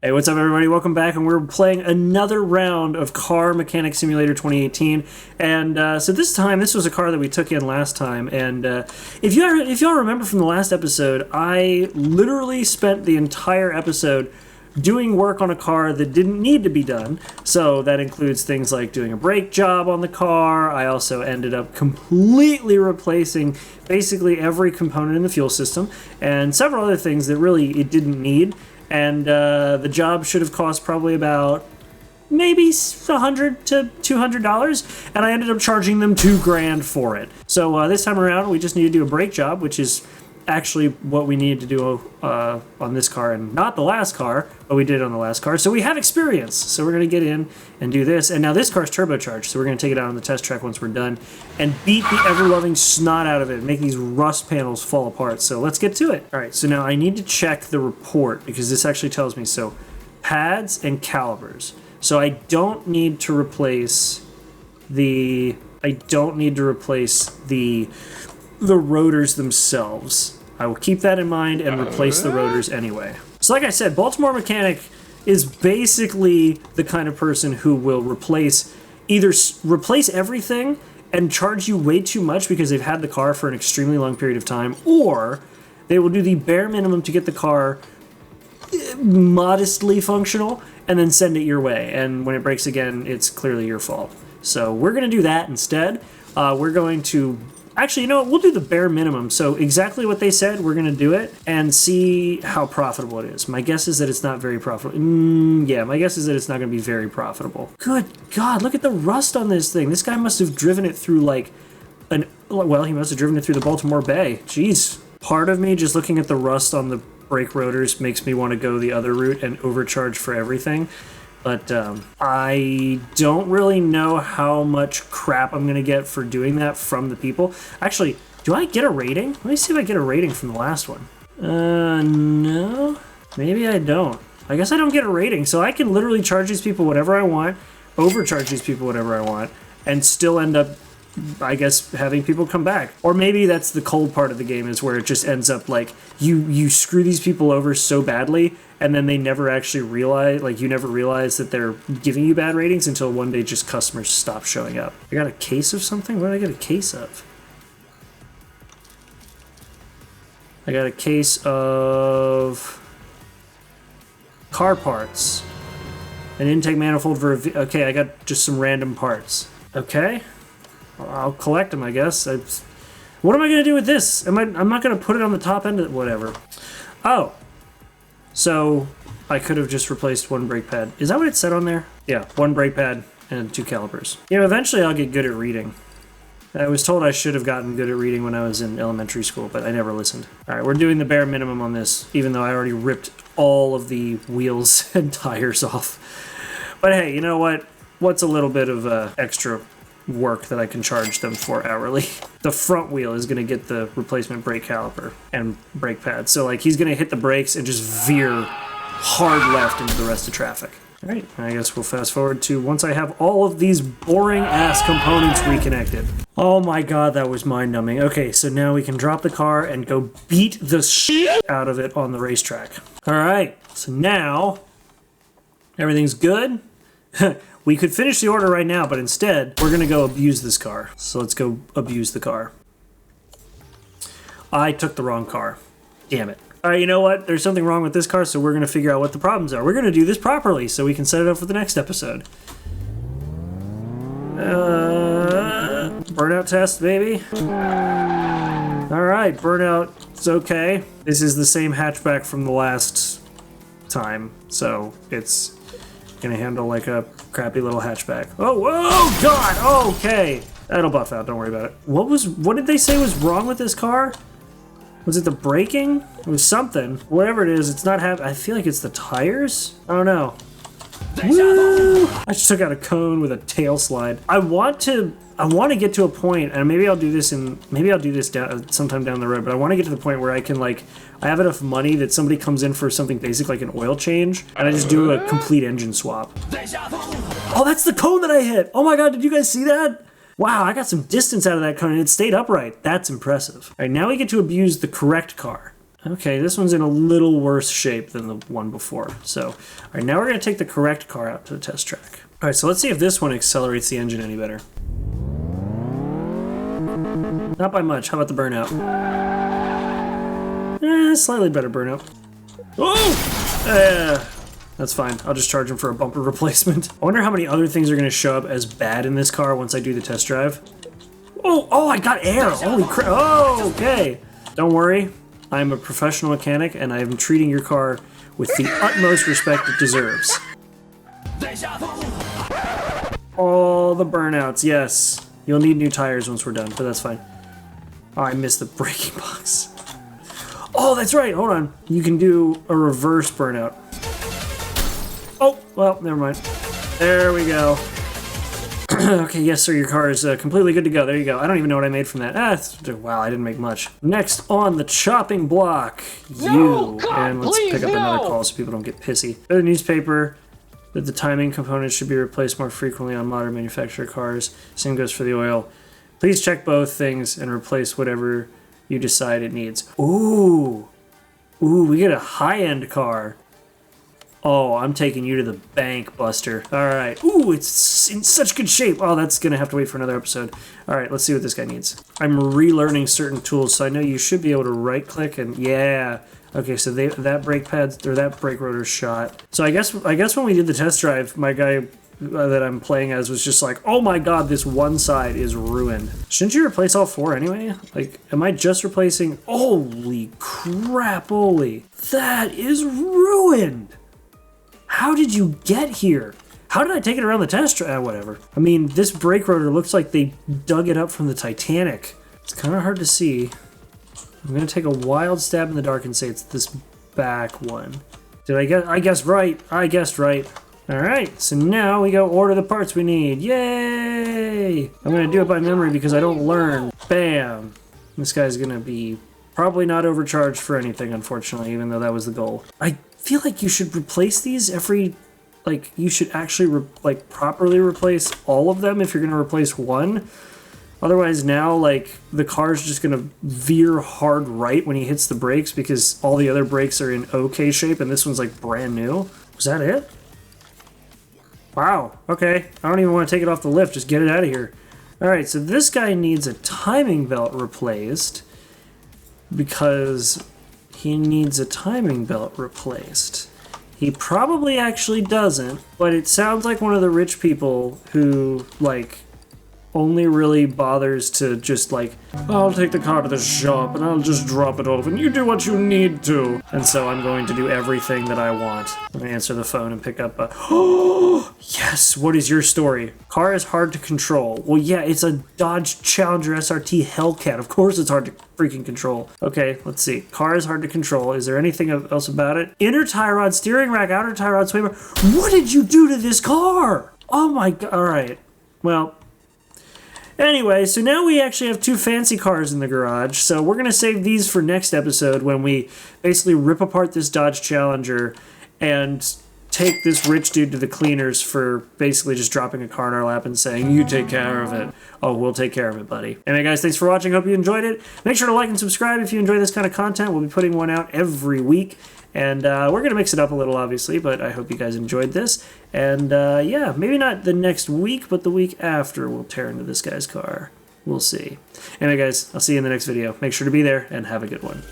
Hey, what's up everybody? Welcome back, and we're playing another round of Car Mechanic Simulator 2018. And so this time, this was a car that we took in last time, and if y'all remember from the last episode, I literally spent the entire episode doing work on a car that didn't need to be done. So that includes things like doing a brake job on the car. I also ended up completely replacing basically every component in the fuel system, and several other things that really it didn't need. And the job should have cost probably about maybe $100 to $200, and I ended up charging them $2,000 for it. So this time around, we just need to do a brake job, which is actually what we needed to do on this car, and not the last car, but we did it on the last car. So we have experience. So we're going to get in and do this. And now this car's turbocharged, so we're going to take it out on the test track once we're done and beat the ever-loving snot out of it, make these rust panels fall apart. So let's get to it. All right, so now I need to check the report because this actually tells me. So pads and calipers. So I don't need to replace the rotors themselves. I will keep that in mind and replace the rotors anyway. So like I said, Baltimore Mechanic is basically the kind of person who will either replace everything and charge you way too much because they've had the car for an extremely long period of time, or they will do the bare minimum to get the car modestly functional and then send it your way. And when it breaks again, it's clearly your fault. So we're going to do that instead. We're going to... Actually, you know what? We'll do the bare minimum. So exactly what they said, we're going to do it and see how profitable it is. My guess is that it's not very profitable. Yeah, my guess is that it's not going to be very profitable. Good God, look at the rust on this thing. This guy must have driven it through like he must have driven it through the Baltimore Bay. Jeez. Part of me just looking at the rust on the brake rotors makes me want to go the other route and overcharge for everything. But I don't really know how much crap I'm going to get for doing that from the people. Actually, do I get a rating? Let me see if I get a rating from the last one. No. Maybe I don't. I guess I don't get a rating. So I can literally charge these people whatever I want, overcharge these people whatever I want, and still end up, I guess, having people come back. Or maybe that's the cold part of the game, is where it just ends up like you screw these people over so badly, and then they never actually realize, like you never realize that they're giving you bad ratings until one day just customers stop showing up. I got a case of something? What did I get a case of? I got a case of car parts. An intake manifold for okay, I got just some random parts. Okay. I'll collect them, I guess. What am I going to do with this? I'm not going to put it on the top end of whatever. Oh. So I could have just replaced one brake pad. Is that what it said on there? Yeah, one brake pad and 2 calipers. You know, eventually I'll get good at reading. I was told I should have gotten good at reading when I was in elementary school, but I never listened. All right, we're doing the bare minimum on this, even though I already ripped all of the wheels and tires off. But hey, you know what? What's a little bit of extra work that I can charge them for hourly? The front wheel is going to get the replacement brake caliper and brake pad. So like he's going to hit the brakes and just veer hard left into the rest of traffic. All right, I guess we'll fast forward to once I have all of these boring ass components reconnected. Oh my God, that was mind numbing. Okay, so now we can drop the car and go beat the shit out of it on the racetrack. All right, so now everything's good. We could finish the order right now, but instead, we're going to go abuse this car. So let's go abuse the car. I took the wrong car. Damn it. All right, you know what? There's something wrong with this car, so we're going to figure out what the problems are. We're going to do this properly so we can set it up for the next episode. Burnout test, baby. All right, burnout's okay. This is the same hatchback from the last time, so it's gonna handle like a crappy little hatchback. Oh God! Okay, that'll buff out. Don't worry about it. What did they say was wrong with this car? Was it the braking? It was something. Whatever it is, it's not I feel like it's the tires. I don't know. Woo! I just took out a cone with a tail slide. I want to get to a point, and maybe I'll do this sometime down the road. But I want to get to the point where I can I have enough money that somebody comes in for something basic like an oil change, and I just do a complete engine swap. Oh, that's the cone that I hit! Oh my God, did you guys see that? Wow, I got some distance out of that cone and it stayed upright. That's impressive. All right, now we get to abuse the correct car. Okay, this one's in a little worse shape than the one before. So, all right, now we're gonna take the correct car out to the test track. All right, so let's see if this one accelerates the engine any better. Not by much. How about the burnout? Slightly better burnout. Oh! That's fine. I'll just charge him for a bumper replacement. I wonder how many other things are going to show up as bad in this car once I do the test drive. Oh, I got air. Holy crap. Oh, okay. Don't worry. I'm a professional mechanic, and I'm treating your car with the utmost respect it deserves. All the burnouts, yes. You'll need new tires once we're done, but that's fine. Oh, I missed the braking box. Oh, that's right. Hold on. You can do a reverse burnout. Oh, well, never mind. There we go. Okay, yes, sir, your car is completely good to go. There you go. I don't even know what I made from that. Wow, I didn't make much. Next on the chopping block, No, God, and let's pick up another call so people don't get pissy. The newspaper that the timing components should be replaced more frequently on modern manufacturer cars. Same goes for the oil. Please check both things and replace whatever you decide it needs. Ooh, we get a high-end car. Oh, I'm taking you to the bank, Buster. All right. Ooh, it's in such good shape. Oh, that's going to have to wait for another episode. All right, let's see what this guy needs. I'm relearning certain tools, so I know you should be able to right-click and, yeah. Okay, so that brake pad, or that brake rotor's shot. So I guess when we did the test drive, my guy that I'm playing as was just like, oh my god, this one side is ruined. Shouldn't you replace all four anyway? Like, am I just replacing? Holy crap, holy. That is ruined. How did you get here? How did I take it around the test track? Whatever. I mean, this brake rotor looks like they dug it up from the Titanic. It's kind of hard to see. I'm gonna take a wild stab in the dark and say it's this back one. Did I get? I guessed right. I guessed right. All right. So now we go order the parts we need. Yay! I'm gonna do it by memory because I don't learn. Bam. This guy's gonna be probably not overcharged for anything, unfortunately, even though that was the goal. I feel like you should replace these every, like, you should actually properly replace all of them if you're gonna replace one. Otherwise now, like, the car's just gonna veer hard right when he hits the brakes because all the other brakes are in okay shape and this one's like brand new. Was that it? Wow, okay. I don't even want to take it off the lift, just get it out of here. Alright, so this guy needs a timing belt replaced because he needs a timing belt replaced. He probably actually doesn't, but it sounds like one of the rich people who, like, only really bothers to just like, I'll take the car to the shop and I'll just drop it off and you do what you need to. And so I'm going to do everything that I want. I'm gonna answer the phone and pick up a, oh, yes, what is your story? Car is hard to control. Well, yeah, it's a Dodge Challenger SRT Hellcat. Of course it's hard to freaking control. Okay, let's see. Car is hard to control. Is there anything else about it? Inner tie rod, steering rack, outer tie rod, sway bar. What did you do to this car? Oh my god, all right. Well, anyway, so now we actually have two fancy cars in the garage, so we're going to save these for next episode when we basically rip apart this Dodge Challenger and take this rich dude to the cleaners for basically just dropping a car in our lap and saying, you take care of it. Oh, we'll take care of it, buddy. Anyway, guys, thanks for watching. Hope you enjoyed it. Make sure to like and subscribe if you enjoy this kind of content. We'll be putting one out every week. And we're going to mix it up a little, obviously, but I hope you guys enjoyed this. And yeah, maybe not the next week, but the week after we'll tear into this guy's car. We'll see. Anyway, guys, I'll see you in the next video. Make sure to be there and have a good one.